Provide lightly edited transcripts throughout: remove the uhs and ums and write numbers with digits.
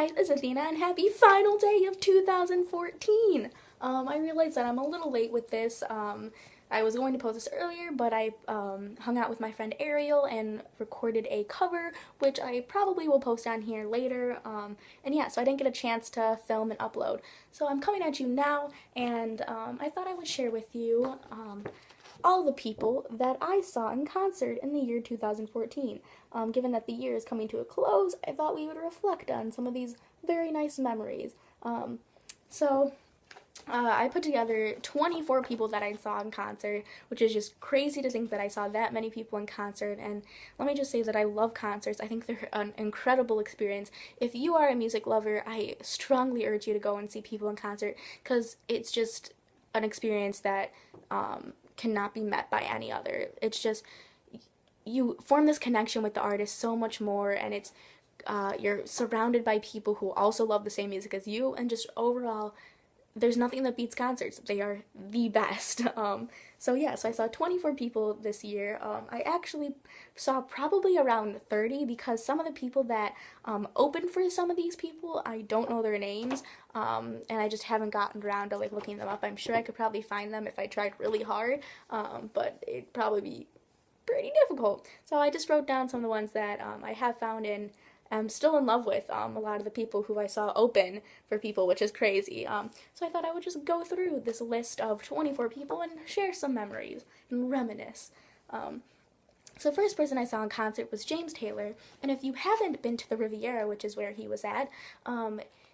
guys, it's Athena and happy final day of 2014. I realized that I'm a little late with this. I was going to post this earlier, but I hung out with my friend Ariel and recorded a cover, which I probably will post on here later. And yeah, so I didn't get a chance to film and upload. So I'm coming at you now, and I thought I would share with you all the people that I saw in concert in the year 2014. Given that the year is coming to a close, I thought we would reflect on some of these very nice memories. So I put together 24 people that I saw in concert, which is just crazy to think that I saw that many people in concert. And let me just say that I love concerts. I think they're an incredible experience. If you are a music lover, I strongly urge you to go and see people in concert because it's just an experience that cannot be met by any other. It's just, you form this connection with the artist so much more, and it's you're surrounded by people who also love the same music as you, and just overall there's nothing that beats concerts. They are the best. So yeah, so I saw 24 people this year. I actually saw probably around 30 because some of the people that opened for some of these people, I don't know their names, and I just haven't gotten around to like looking them up. I'm sure I could probably find them if I tried really hard, but it'd probably be pretty difficult. So I just wrote down some of the ones that I have found and am still in love with. A lot of the people who I saw open for people, which is crazy. So I thought I would just go through this list of 24 people and share some memories and reminisce. So the first person I saw in concert was James Taylor, and if you haven't been to the Riviera, which is where he was at,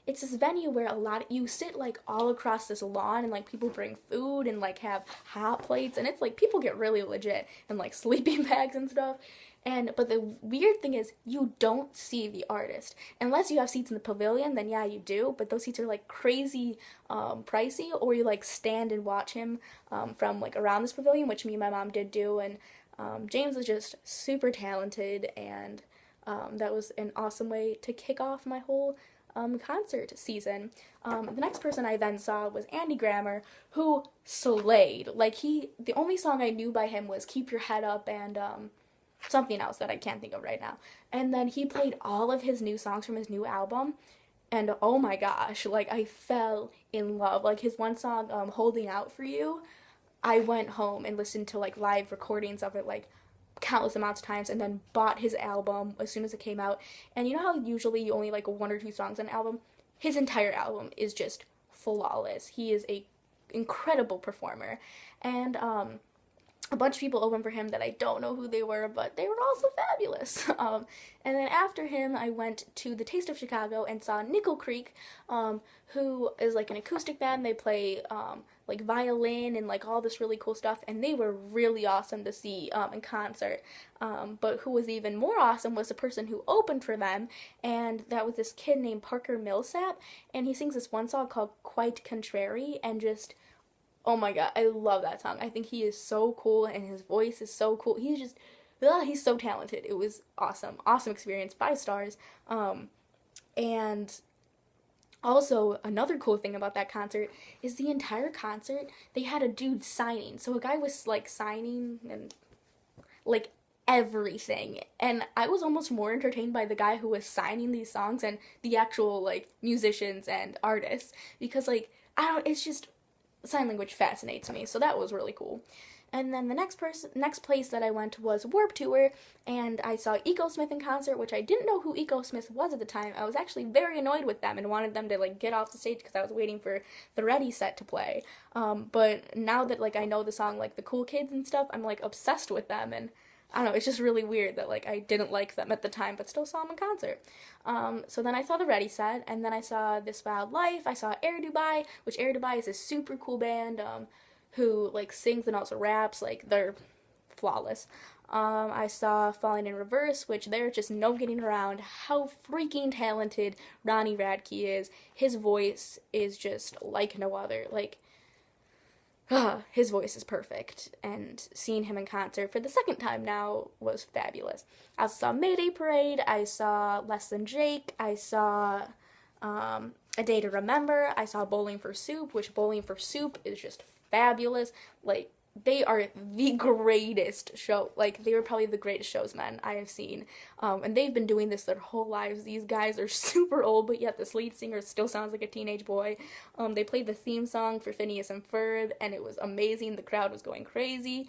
it's this venue where you sit like all across this lawn, and like people bring food and like have hot plates, and it's like people get really legit and like sleeping bags and stuff. But the weird thing is you don't see the artist unless you have seats in the pavilion. Then yeah, you do, but those seats are like crazy pricey, or you like stand and watch him from like around this pavilion, which me and my mom did do. And James is just super talented, and that was an awesome way to kick off my whole concert season. The next person I then saw was Andy Grammer, who slayed. Like the only song I knew by him was "Keep Your Head Up" and something else that I can't think of right now. And then he played all of his new songs from his new album, and oh my gosh, like I fell in love. Like his one song, "Holding Out for You," I went home and listened to like live recordings of it like countless amounts of times, and then bought his album as soon as it came out. And you know how usually you only like one or two songs on an album? His entire album is just flawless. He is a incredible performer. And a bunch of people opened for him that I don't know who they were, but they were also fabulous. And then after him, I went to the Taste of Chicago and saw Nickel Creek, who is like an acoustic band. They play like violin and like all this really cool stuff, and they were really awesome to see in concert. But who was even more awesome was the person who opened for them, and that was this kid named Parker Millsap, and he sings this one song called "Quite Contrary," and just, oh my god, I love that song. I think he is so cool, and his voice is so cool. He's just, he's so talented. It was awesome. Awesome experience. 5 stars. And also, another cool thing about that concert is the entire concert, they had a dude signing. So a guy was like signing and like everything. And I was almost more entertained by the guy who was signing these songs and the actual like musicians and artists. Because like, it's just, sign language fascinates me, so that was really cool. And then the next place that I went was Warped Tour, and I saw Ecosmith in concert, which I didn't know who Ecosmith was at the time. I was actually very annoyed with them and wanted them to like get off the stage because I was waiting for the Ready set to play. But now that like I know the song like The Cool Kids and stuff, I'm like obsessed with them, and I don't know, it's just really weird that like I didn't like them at the time but still saw them in concert. So then I saw the Ready set, and then I saw This Wild Life. I saw Air Dubai, which Air Dubai is a super cool band who like sings and also raps. Like they're flawless. I saw Falling in Reverse, which there's just no getting around how freaking talented Ronnie Radke is. His voice is just like no other. Like, his voice is perfect, and seeing him in concert for the second time now was fabulous. I also saw Mayday Parade, I saw Less Than Jake, I saw A Day to Remember, I saw Bowling for Soup, which Bowling for Soup is just fabulous. Like, they are the greatest show. Like, they were probably the greatest showsmen I have seen. And they've been doing this their whole lives. These guys are super old, but yet this lead singer still sounds like a teenage boy. They played the theme song for Phineas and Ferb, and it was amazing. The crowd was going crazy.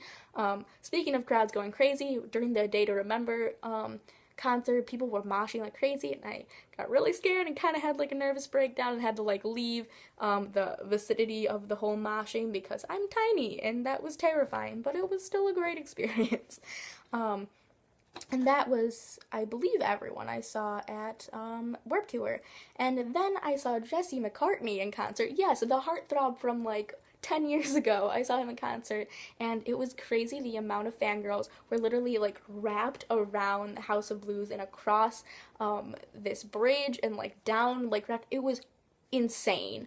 Speaking of crowds going crazy, during the Day to Remember concert, people were moshing like crazy, and I got really scared and kind of had like a nervous breakdown and had to like leave the vicinity of the whole moshing because I'm tiny, and that was terrifying, but it was still a great experience. And that was, I believe, everyone I saw at Warped Tour. And then I saw Jesse McCartney in concert. Yes, the heartthrob from like 10 years ago. I saw him in concert, and it was crazy the amount of fangirls were literally like wrapped around the House of Blues and across this bridge and like down, like wrapped. It was insane.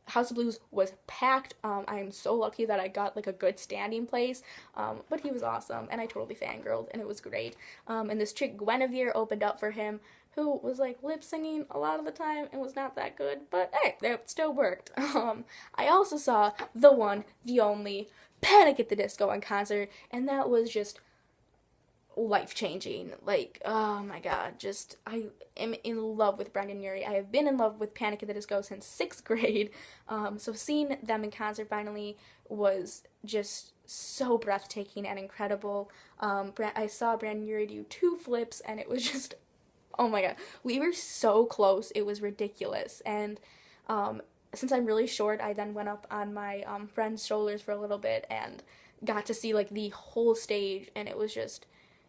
House of Blues was packed. I am so lucky that I got like a good standing place. But he was awesome, and I totally fangirled, and it was great. And this chick Guinevere opened up for him, who was like lip singing a lot of the time and was not that good, but hey, it still worked. I also saw the one, the only Panic at the Disco in concert, and that was just life-changing. Like, oh my god, just, I am in love with Brendan Urie. I have been in love with Panic at the Disco since 6th grade, so seeing them in concert finally was just so breathtaking and incredible. I saw Brandon Urie do 2 flips, and it was just, oh my god, we were so close, it was ridiculous. And since I'm really short, I then went up on my friend's shoulders for a little bit and got to see like the whole stage, and it was just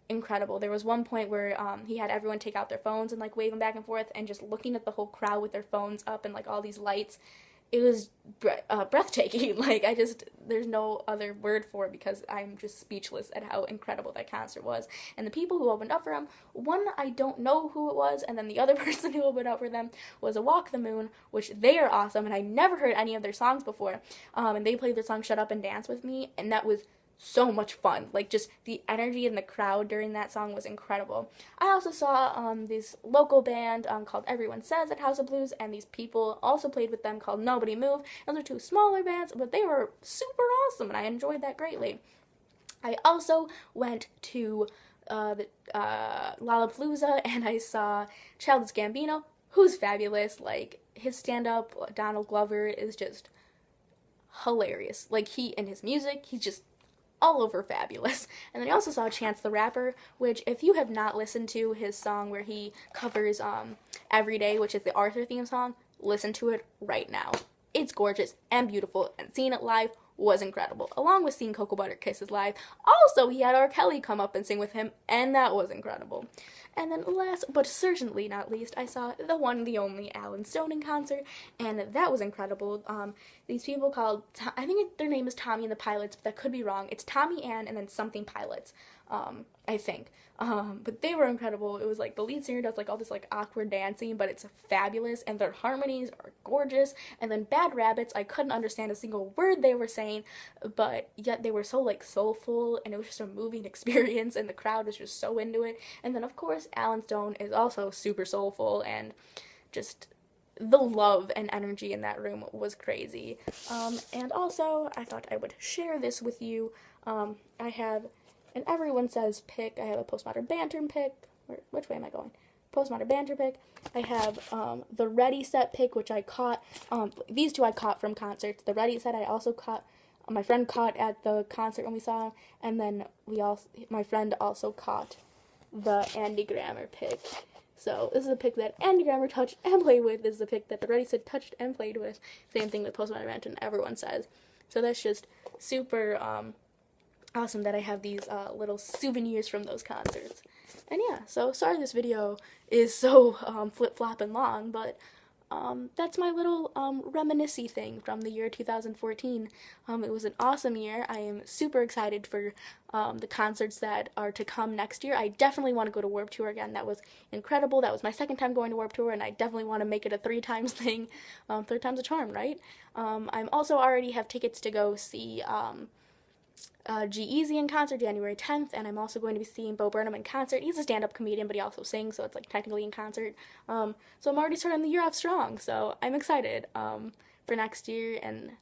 incredible. There was one point where he had everyone take out their phones and like wave them back and forth, and just looking at the whole crowd with their phones up and like all these lights, it was breathtaking. Like, there's no other word for it because I'm just speechless at how incredible that concert was. And the people who opened up for him, one, I don't know who it was, and then the other person who opened up for them was A Walk the Moon, which they are awesome, and I never heard any of their songs before. And they played their song Shut Up and Dance With Me, and that was so much fun. Like, just the energy in the crowd during that song was incredible. I also saw this local band called Everyone Says at House of Blues, and these people also played with them called Nobody Move. Those are 2 smaller bands, but they were super awesome, and I enjoyed that greatly. I also went to the Lollapalooza, and I saw Childish Gambino, who's fabulous. Like, his stand-up, Donald Glover, is just hilarious. Like, he and his music, he's just all over fabulous. And then I also saw Chance the Rapper, which, if you have not listened to his song where he covers Every Day, which is the Arthur theme song, listen to it right now. It's gorgeous and beautiful, and seeing it live was incredible, along with seeing Cocoa Butter Kisses live. Also, he had R. Kelly come up and sing with him, and that was incredible. And then last, but certainly not least, I saw the one, the only Alan Stone in concert, and that was incredible. These people called, I think their name is Tommy and the Pilots, but that could be wrong. It's Tommy Ann and then something Pilots, I think. But they were incredible. It was like the lead singer does like all this like awkward dancing, but it's fabulous, and their harmonies are gorgeous. And then Bad Rabbits, I couldn't understand a single word they were saying, but yet they were so like soulful, and it was just a moving experience, and the crowd was just so into it. And then of course Alan Stone is also super soulful, and just the love and energy in that room was crazy. And also I thought I would share this with you. I have an Everyone Says pick. I have a Postmodern Banter pick. Which way am I going? Postmodern Banter pick. I have the Ready Set pick, which I caught. These 2 I caught from concerts. The Ready Set I also caught. My friend caught at the concert when we saw him, and then my friend also caught the Andy Grammer pick. So this is a pick that Andy Grammer touched and played with. This is a pick that the Ready Set touched and played with. Same thing with Postmodern Banter and Everyone Says. So that's just super awesome that I have these little souvenirs from those concerts. And yeah, so sorry this video is so flip-flop and long, but that's my little reminiscing thing from the year 2014. It was an awesome year. I am super excited for the concerts that are to come next year. I definitely want to go to Warped Tour again. That was incredible. That was my 2nd time going to Warped Tour, and I definitely want to make it a 3 times thing. 3rd time's a charm, right? I'm also already have tickets to go see G-Eazy in concert January 10th, and I'm also going to be seeing Bo Burnham in concert. He's a stand-up comedian, but he also sings, so it's like technically in concert. So I'm already starting the year off strong, so I'm excited for next year, and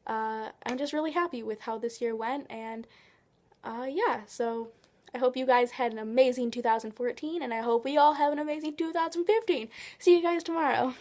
I'm just really happy with how this year went, and yeah, so I hope you guys had an amazing 2014, and I hope we all have an amazing 2015. See you guys tomorrow.